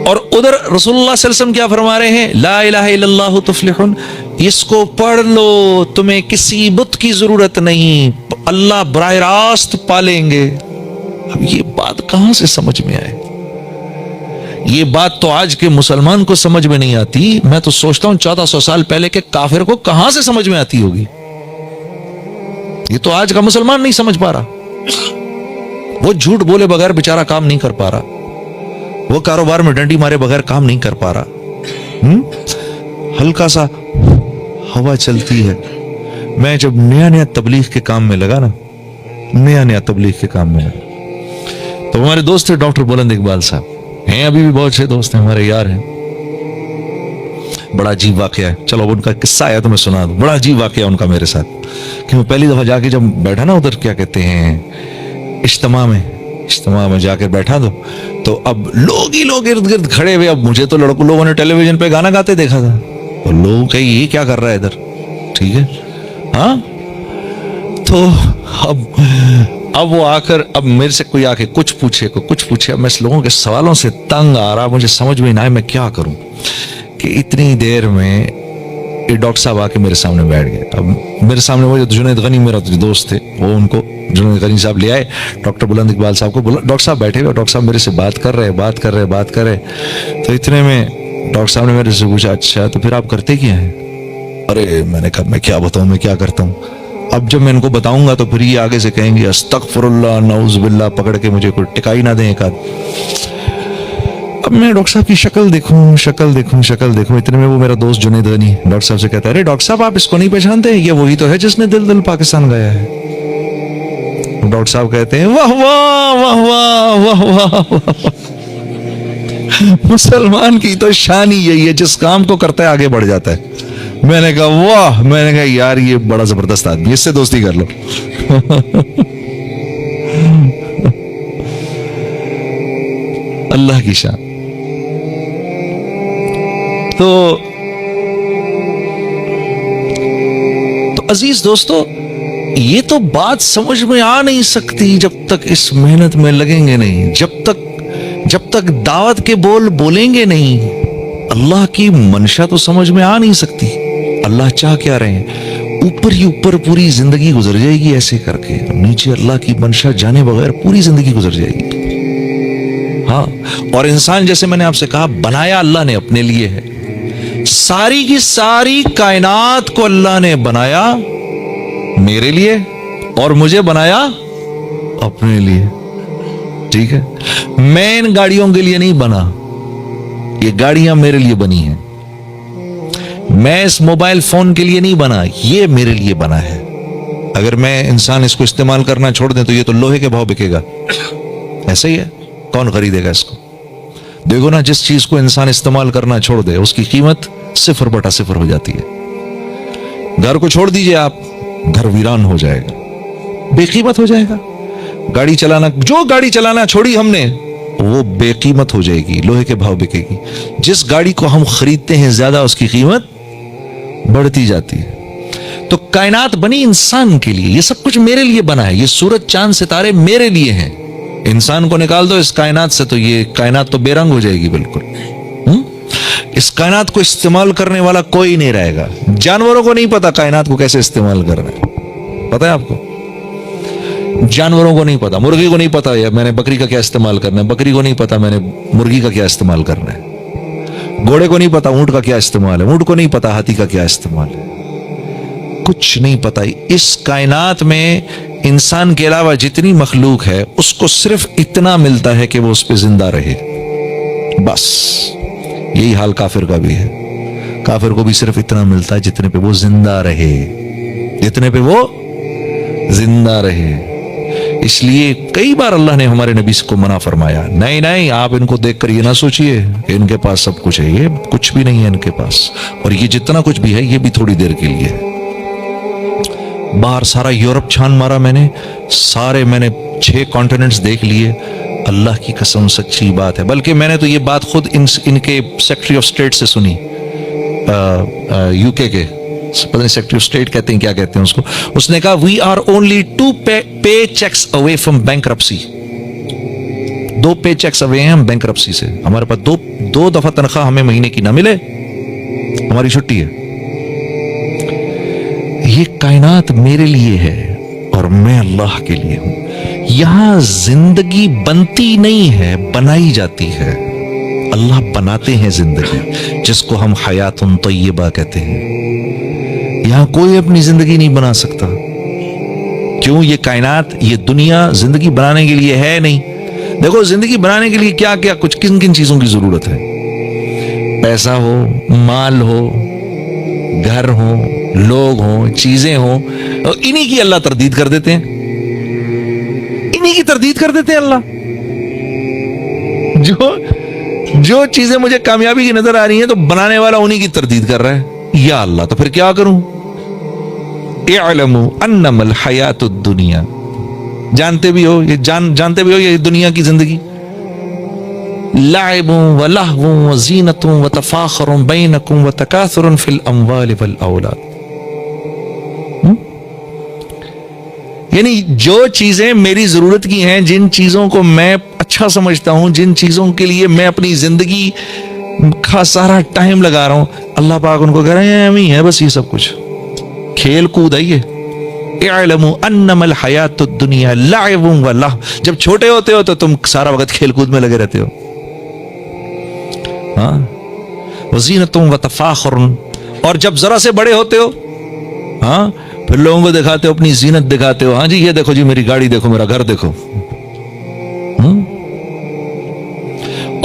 और उधर रसूलुल्लाह सल्लल्लाहु अलैहि वसल्लम क्या फरमा रहे हैं, ला इलाहा इल्लल्लाहु तुफ्लिहुन, इसको पढ़ लो, तुम्हें किसी बुत की जरूरत नहीं, अल्लाह बराह रास्त पालेंगे। अब ये बात कहां से समझ में आए? ये बात तो आज के मुसलमान को समझ में नहीं आती। मैं तो सोचता हूं 1400 साल पहले के काफिर को कहां से समझ में आती होगी। ये तो आज का मुसलमान नहीं समझ पा रहा। वो झूठ बोले बगैर बेचारा काम नहीं कर पा रहा, वो कारोबार में डंडी मारे बगैर काम नहीं कर पा रहा। हल्का सा हवा चलती है। मैं जब नया नया तबलीग के काम में लगा ना, नया नया तबलीग के काम में लगा, तो हमारे दोस्त थे डॉक्टर बुलंद इकबाल साहब, हैं अभी भी बहुत अच्छे दोस्त हैं, हमारे यार हैं। बड़ा अजीब वाकया है, चलो उनका किस्सा आया तो मैं सुना दूं। बड़ा अजीब वाकया उनका मेरे साथ कि मैं पहली दफा जाके जब बैठा ना उधर, क्या कहते हैं, इज्तिमा में जाकर बैठा तो अब लोग ही लोग इर्द गिर्द खड़े हुए। अब मुझे तो लोगों ने टेलीविजन पे गाना गाते देखा था, तो लोग कहीं ये क्या कर रहा है इधर, ठीक है। हाँ, तो अब वो आकर अब मेरे से कोई आके कुछ पूछे। अब मैं इस लोगों के सवालों से तंग आ रहा, मुझे समझ में नहीं आया मैं क्या करूं कि इतनी देर में ये डॉक्टर साहब आके मेरे सामने बैठ गए। अब मेरे सामने वो जो जुनैद गनी मेरा जो दोस्त थे, वो उनको जुनैद गनी साहब ले आए, डॉक्टर बुलंद इकबाल साहब को बोला, डॉक्टर साहब बैठे हुए, डॉक्टर साहब मेरे से बात कर रहे। तो इतने में डॉक्टर साहब ने मेरे से पूछा, अच्छा तो फिर आप करते क्या हैं? अरे मैंने कहा मैं क्या बताऊं, मैं क्या करता हूं। अब जब मैं इनको बताऊंगा तो फिर ये आगे से कहेंगे अस्तगफिरुल्लाह नऊज़ बिल्लाह, पकड़ के मुझे कोई टिकाई ना दें एक आध। अब मैं डॉक्टर साहब की शक्ल देखूं। इतने में वो मेरा दोस्त जुनैद गनी डॉक्टर साहब से कहता है, अरे डॉक्टर साहब आप इसको नहीं पहचानते? ये वही तो है जिसने दिल दिल पाकिस्तान गाया है। डॉक्टर साहब कहते हैं, वाह वाह वाह वाह वाह, मुसलमान की तो शान ही यही है, जिस काम को करता है आगे बढ़ जाता है। मैंने कहा वाह, मैंने कहा यार ये बड़ा जबरदस्त आदमी, इससे दोस्ती कर लो। अल्लाह की शान। तो अजीज दोस्तों, ये तो बात समझ में आ नहीं सकती जब तक इस मेहनत में लगेंगे नहीं, जब तक दावत के बोल बोलेंगे नहीं, अल्लाह की मंशा तो समझ में आ नहीं सकती। अल्लाह चाह क्या रहे हैं? ऊपर ही ऊपर पूरी जिंदगी गुजर जाएगी ऐसे करके, नीचे अल्लाह की मंशा जाने बगैर पूरी जिंदगी गुजर जाएगी। हाँ, और इंसान जैसे मैंने आपसे कहा बनाया अल्लाह ने अपने लिए है। सारी की सारी कायनात को अल्लाह ने बनाया मेरे लिए और मुझे बनाया अपने लिए, ठीक है। मैं इन गाड़ियों के लिए नहीं बना, ये गाड़ियां मेरे लिए बनी हैं। मैं इस मोबाइल फोन के लिए नहीं बना, ये मेरे लिए बना है। अगर मैं इंसान इसको इस्तेमाल करना छोड़ दें तो ये तो लोहे के भाव बिकेगा, ऐसा ही है। कौन खरीदेगा इसको? देखो ना, जिस चीज को इंसान इस्तेमाल करना छोड़ दे उसकी कीमत 0/0 हो जाती है। घर को छोड़ दीजिए आप, घर वीरान हो जाएगा, बेकीमत हो जाएगा। जो गाड़ी चलाना छोड़ी हमने वो बेकीमत हो जाएगी, लोहे के भाव बिकेगी। जिस गाड़ी को हम खरीदते हैं ज्यादा उसकी कीमत बढ़ती जाती है। तो कायनात बनी इंसान के लिए, ये सब कुछ मेरे लिए बना है। ये सूरज चांद सितारे मेरे लिए हैं। इंसान को निकाल दो इस कायनात से तो ये कायनात तो बेरंग हो जाएगी बिल्कुल। इस कायनात को इस्तेमाल करने वाला कोई नहीं रहेगा। जानवरों को नहीं पता कायनात को कैसे इस्तेमाल करना है, पता है आपको? जानवरों को नहीं पता, मुर्गी को नहीं पता है मैंने बकरी का क्या इस्तेमाल करना है, बकरी को नहीं पता मैंने मुर्गी का क्या इस्तेमाल करना है, घोड़े को नहीं पता ऊंट का क्या इस्तेमाल है, ऊंट को नहीं पता हाथी का क्या इस्तेमाल है, कुछ नहीं पता। इस कायनात में इंसान के अलावा जितनी मखलूक है उसको सिर्फ इतना मिलता है कि वो उस पर जिंदा रहे, बस। यही हाल काफिर का भी है। काफिर को भी सिर्फ इतना मिलता है जितने पे वो जिंदा रहे, जितने पे वो जिंदा रहे। इसलिए कई बार अल्लाह ने हमारे नबी को मना फरमाया, नहीं नहीं आप इनको देखकर ये ना सोचिए इनके पास सब कुछ है, ये कुछ भी नहीं है इनके पास, और ये जितना कुछ भी है ये भी थोड़ी देर के लिए है। बाहर सारा यूरोप छान मारा मैंने, सारे मैंने 6 कॉन्टिनेंट्स देख लिए। अल्लाह की कसम सच्ची बात है। बल्कि मैंने तो ये बात खुद इनके सेक्रेटरी ऑफ स्टेट से सुनी, यूके के, पता नहीं सेक्रेटरी ऑफ स्टेट कहते हैं क्या कहते हैं उसको। उसने कहा वी आर ओनली 2 पे चेक्स अवे फ्रॉम बैंक्रप्सी। 2 पे चेक्स अवे हैं हम बैंकरप्सी से, हमारे पास दो दफा तनख्वाह हमें महीने की ना मिले, हमारी छुट्टी है। ये कायनात मेरे लिए है और मैं अल्लाह के लिए हूं। यहां जिंदगी बनती नहीं है, बनाई जाती है। अल्लाह बनाते हैं जिंदगी, जिसको हम हयातुन तय्यबा कहते हैं। यहां कोई अपनी जिंदगी नहीं बना सकता। क्यों? ये कायनात, ये दुनिया जिंदगी बनाने के लिए है नहीं। देखो, जिंदगी बनाने के लिए क्या क्या कुछ किन किन चीजों की जरूरत है। पैसा हो, माल हो, घर हो, लोग हो, चीजें हो, और इन्हीं की अल्लाह तरदीद कर देते हैं, इन्हीं की तरदीद कर देते हैं अल्लाह। जो चीजें मुझे कामयाबी की नजर आ रही हैं, तो बनाने वाला उन्हीं की तरदीद कर रहा है। या अल्लाह, तो फिर क्या करूं? इअलमू अन्नमल हयातुद दुनिया, जानते भी हो जानते भी हो ये दुनिया की जिंदगी लाइबुन व लहवुन व ज़ीनतुन व तफाखुरुन बैनकुम व तकासुरुन फिल अम्वाल वल औलाद। यानी जो चीजें मेरी जरूरत की हैं, जिन चीजों को मैं अच्छा समझता हूं, जिन चीजों के लिए मैं अपनी जिंदगी का सारा टाइम लगा रहा हूं, अल्लाह पाक उनको कह रहे हैं है बस ये सब कुछ खेल कूद है ये। इअलमू अन्नमल हयातुद दुनिया लाइबुन व लहव। जब छोटे होते हो तो तुम सारा वक्त खेल कूद में लगे रहते हो, व ज़ीनतुन व तफाखुरुन। और जब जरा से बड़े होते हो, फिर लोगों को दिखाते हो, अपनी जीनत दिखाते हो। हाँ जी, ये देखो जी, मेरी गाड़ी देखो, मेरा घर देखो।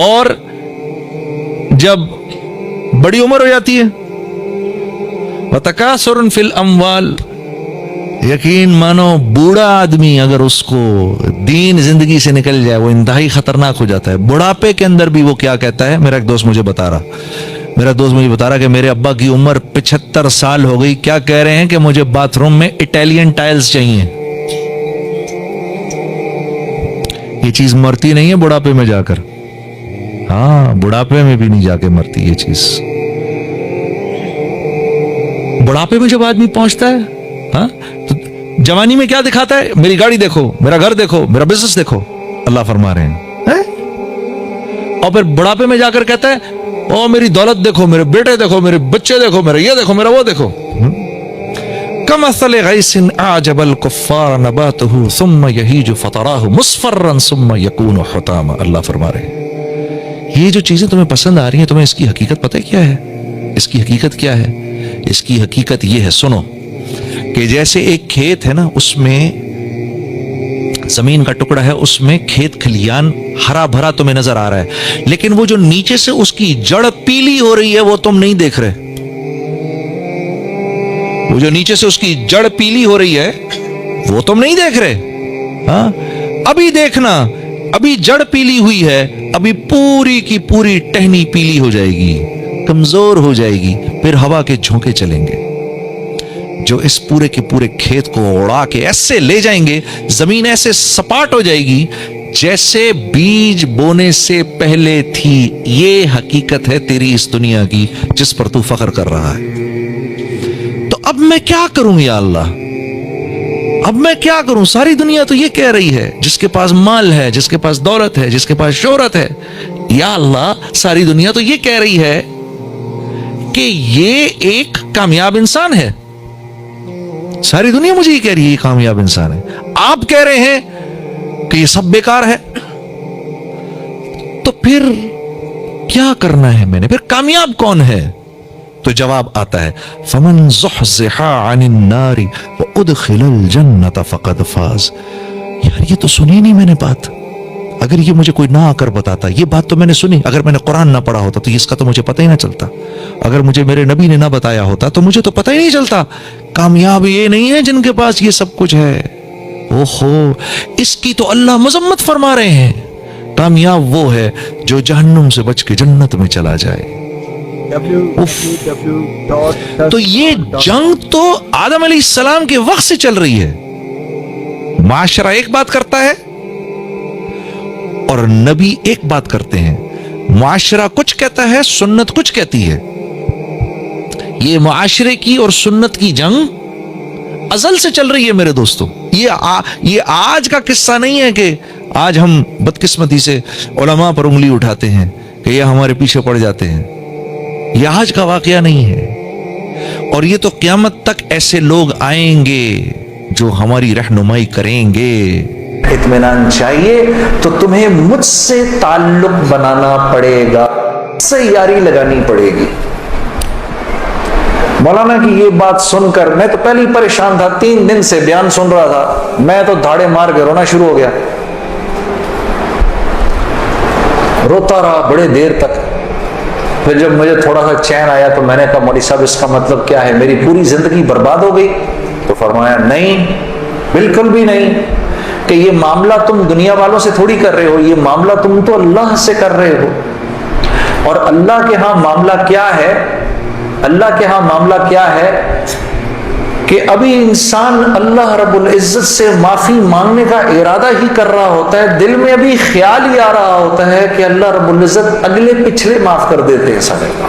और जब बड़ी उम्र हो जाती है, वतकासुरुन फिल अम्वाल, यकीन मानो बूढ़ा आदमी अगर उसको दीन जिंदगी से निकल जाए, वो इंतहाई खतरनाक हो जाता है। बुढ़ापे के अंदर भी वो क्या कहता है, मेरा एक दोस्त मुझे बता रहा कि मेरे अब्बा की उम्र 75 साल हो गई, क्या कह रहे हैं कि मुझे बाथरूम में इटालियन टाइल्स चाहिए। ये चीज मरती नहीं है बुढ़ापे में जाकर, बुढ़ापे में भी नहीं जाके मरती ये चीज। बुढ़ापे में जब आदमी पहुंचता है, तो जवानी में क्या दिखाता है, मेरी गाड़ी देखो, मेरा घर देखो, मेरा बिजनेस देखो, अल्लाह फरमा रहे हैं। और फिर बुढ़ापे में जाकर कहता है, ओ मेरी दौलत देखो, मेरे बेटे देखो, मेरे बच्चे देखो, मेरा ये देखो, मेरा वो देखो। कमसल गैसिन आजबल कुफ्फार नबातुहु सुम्मा यहीजु फतराहु मुस्फर्रन सुम्मा यकूनु हुतामा। अल्लाह फरमा रहे हैं, ये जो चीजें तुम्हें पसंद आ रही हैं, तुम्हें इसकी हकीकत पता है क्या है? इसकी हकीकत क्या है? इसकी हकीकत ये है, सुनो, कि जैसे एक खेत है ना, उसमें जमीन का टुकड़ा है, उसमें खेत खलियान हरा भरा तुम्हें नजर आ रहा है, लेकिन वो जो नीचे से उसकी जड़ पीली हो रही है, वो तुम नहीं देख रहे। वो जो नीचे से उसकी जड़ पीली हो रही है, वो तुम नहीं देख रहे। अभी देखना, अभी जड़ पीली हुई है, अभी पूरी की पूरी टहनी पीली हो जाएगी, कमजोर हो जाएगी, फिर हवा के झोंके चलेंगे जो इस पूरे के पूरे खेत को उड़ा के ऐसे ले जाएंगे, जमीन ऐसे सपाट हो जाएगी जैसे बीज बोने से पहले थी। ये हकीकत है तेरी इस दुनिया की, जिस पर तू फख्र कर रहा है। तो अब मैं क्या करूं या अल्लाह, अब मैं क्या करूं? सारी दुनिया तो ये कह रही है, जिसके पास माल है, जिसके पास दौलत है, जिसके पास शोहरत है, या अल्लाह सारी दुनिया तो ये कह रही है कि ये एक कामयाब इंसान है। सारी दुनिया मुझे ये कह रही है ये कामयाब इंसान है। आप कह रहे हैं कि ये सब बेकार है। तो फिर क्या करना है मैंने? फिर कामयाब कौन है? तो जवाब आता है, फमन ज़ुहज़िहा अनिन नारी व उदखिलल जन्नत फ़क़द फ़ाज़। यार ये तो सुनी नहीं मैंने बात। अगर ये मुझे कोई ना आकर बताता, ये बात तो मैंने सुनी, अगर मैंने कुरान ना पढ़ा होता तो इसका तो मुझे पता ही ना चलता। अगर मुझे मेरे नबी ने ना बताया होता तो मुझे तो पता ही नहीं चलता। कामयाब ये नहीं है जिनके पास ये सब कुछ है, ओहो, इसकी तो अल्लाह मजम्मत फरमा रहे हैं। कामयाब वो है जो जहन्नुम से बच के जन्नत में चला जाए। तो ये जंग तो आदम अलैहिस्सलाम के वक्त से चल रही है। माशरा एक बात करता है और नबी एक बात करते हैं। माशरा कुछ कहता है, सुन्नत कुछ कहती है। ये मुआशरे की और सुन्नत की जंग अजल से चल रही है मेरे दोस्तों। ये आज का किस्सा नहीं है कि आज हम बदकिस्मती से उलमा पर उंगली उठाते हैं कि ये हमारे पीछे पड़ जाते हैं। यह आज का वाकया नहीं है, और ये तो क़यामत तक ऐसे लोग आएंगे जो हमारी रहनुमाई करेंगे। इत्मीनान चाहिए तो तुम्हें मुझसे ताल्लुक बनाना पड़ेगा, मुझसे यारी लगानी पड़ेगी। मौलाना की ये बात सुनकर मैं तो पहले ही परेशान था, 3 दिन से बयान सुन रहा था, मैं तो धाड़े मार के रोना शुरू हो गया। रोता रहा बड़े देर तक। फिर जब मुझे थोड़ा सा चैन आया तो मैंने कहा मौलवी साहब इसका मतलब क्या है, मेरी पूरी जिंदगी बर्बाद हो गई? तो फरमाया नहीं, बिल्कुल भी नहीं, कि ये मामला तुम दुनिया वालों से थोड़ी कर रहे हो, ये मामला तुम तो अल्लाह से कर रहे हो। और अल्लाह के यहां मामला क्या है, अल्लाह के यहां मामला क्या है कि अभी इंसान अल्लाह रब्बुल इज्जत से माफी मांगने का इरादा ही कर रहा होता है, दिल में अभी ख्याल ही आ रहा होता है कि अल्लाह रब्बुल इज्जत अगले पिछले माफ कर देते हैं सारे का।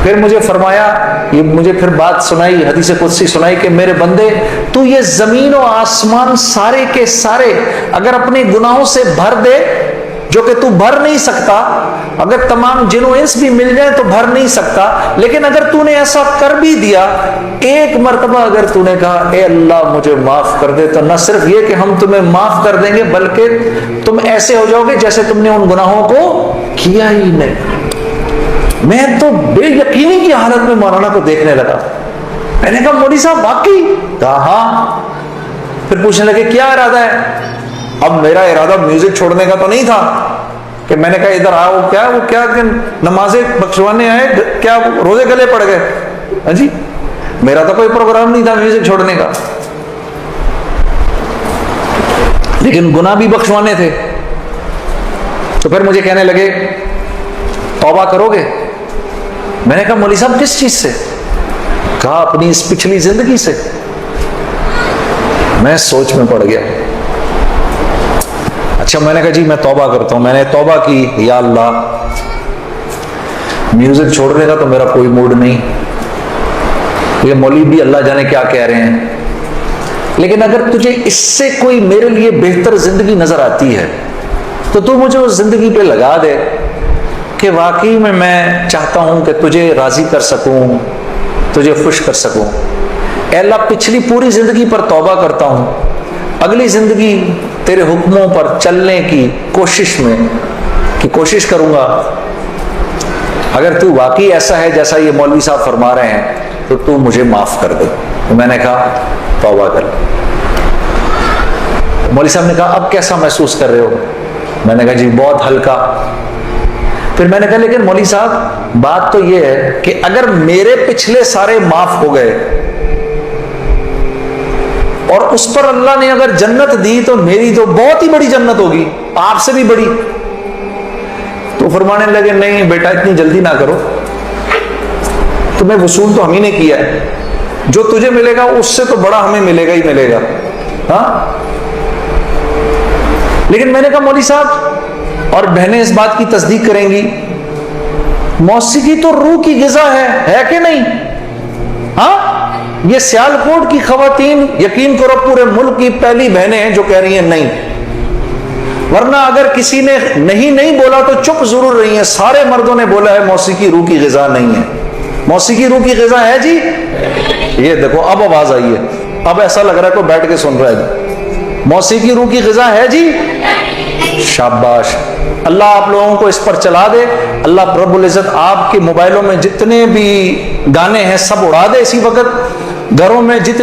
फिर मुझे फरमाया, ये मुझे फिर बात सुनाई, हदीस कुदसी सुनाई कि मेरे बंदे, तू ये जमीन और आसमान सारे के सारे अगर अपने गुनाहों से भर दे, जो कि तू भर नहीं सकता, अगर तमाम जिन्नो इंस भी मिल जाए तो भर नहीं सकता, लेकिन अगर तूने ऐसा कर भी दिया, एक मर्तबा अगर तूने कहा ए अल्लाह मुझे माफ कर दे, तो न सिर्फ ये कि हम तुम्हें माफ कर देंगे, बल्कि तुम ऐसे हो जाओगे जैसे तुमने उन गुनाहों को किया ही नहीं। मैं तो बेयकीनी की हालत में मौलाना को देखने लगा। मैंने कहा मौलवी साहब वाकई? कहा हाँ। फिर पूछने लगे क्या इरादा है? अब मेरा इरादा म्यूजिक छोड़ने का तो नहीं था कि मैंने कहा इधर आओ, वो क्या कि नमाजें बख्शवाने आए, क्या रोजे गले पड़ गए? हाँ जी, मेरा तो कोई प्रोग्राम नहीं था म्यूजिक छोड़ने का, लेकिन गुनाह भी बख्शवाने थे। तो फिर मुझे कहने लगे तौबा करोगे? मैंने कहा मौलवी साहब किस चीज से? कहा अपनी इस पिछली जिंदगी से। मैं सोच में पड़ गया। अच्छा, मैंने कहा जी मैं तौबा करता हूं। मैंने तौबा की, या अल्लाह म्यूजिक छोड़ने का तो मेरा कोई मूड नहीं, ये मौलवी भी अल्लाह जाने क्या कह रहे हैं, लेकिन अगर तुझे इससे कोई मेरे लिए बेहतर जिंदगी नजर आती है तो तू मुझे उस जिंदगी पे लगा दे कि वाकई में मैं चाहता हूं कि तुझे राजी कर सकूं, तुझे खुश कर सकूं। ऐ अल्लाह पिछली पूरी जिंदगी पर तौबा करता हूं, अगली जिंदगी तेरे हुक्मों पर चलने की कोशिश करूंगा। अगर तू वाकई ऐसा है जैसा ये मौलवी साहब फरमा रहे हैं तो तू मुझे माफ कर दे। तो मैंने कहा तौबा कर। मौलवी साहब ने कहा अब कैसा महसूस कर रहे हो? मैंने कहा जी बहुत हल्का। फिर मैंने कहा लेकिन मौलवी साहब बात तो ये है कि अगर मेरे पिछले सारे माफ हो गए और उस पर अल्लाह ने अगर जन्नत दी तो मेरी तो बहुत ही बड़ी जन्नत होगी, आपसे भी बड़ी। तो फरमाने लगे नहीं बेटा इतनी जल्दी ना करो, तुम्हें वसूल तो हम ही ने किया है, जो तुझे मिलेगा उससे तो बड़ा हमें मिलेगा ही मिलेगा। हाँ, लेकिन मैंने कहा मौलवी साहब, और बहनें इस बात की तस्दीक करेंगी, मौसीकी तो रूह की ग़िज़ा है कि नहीं? हाँ, ये सियालकोट की खवातीन यकीन करो पूरे मुल्क की पहली बहनें हैं जो कह रही हैं नहीं, वरना अगर किसी ने नहीं बोला तो चुप जरूर रही है। सारे मर्दों ने बोला है मौसीकी रूह की ग़िज़ा नहीं है। मौसीकी रूह की ग़िज़ा है जी। ये देखो अब आवाज आई है, अब ऐसा लग रहा है कोई बैठ के सुन रहा है। मौसीकी रूह की ग़िज़ा है जी। शाबाश, अल्लाह आप लोगों को इस पर चला दे। अल्लाह रब्बुल इज्जत आपके मोबाइलों में जितने भी गाने हैं सब उड़ा दे इसी वक्त, घरों में जितने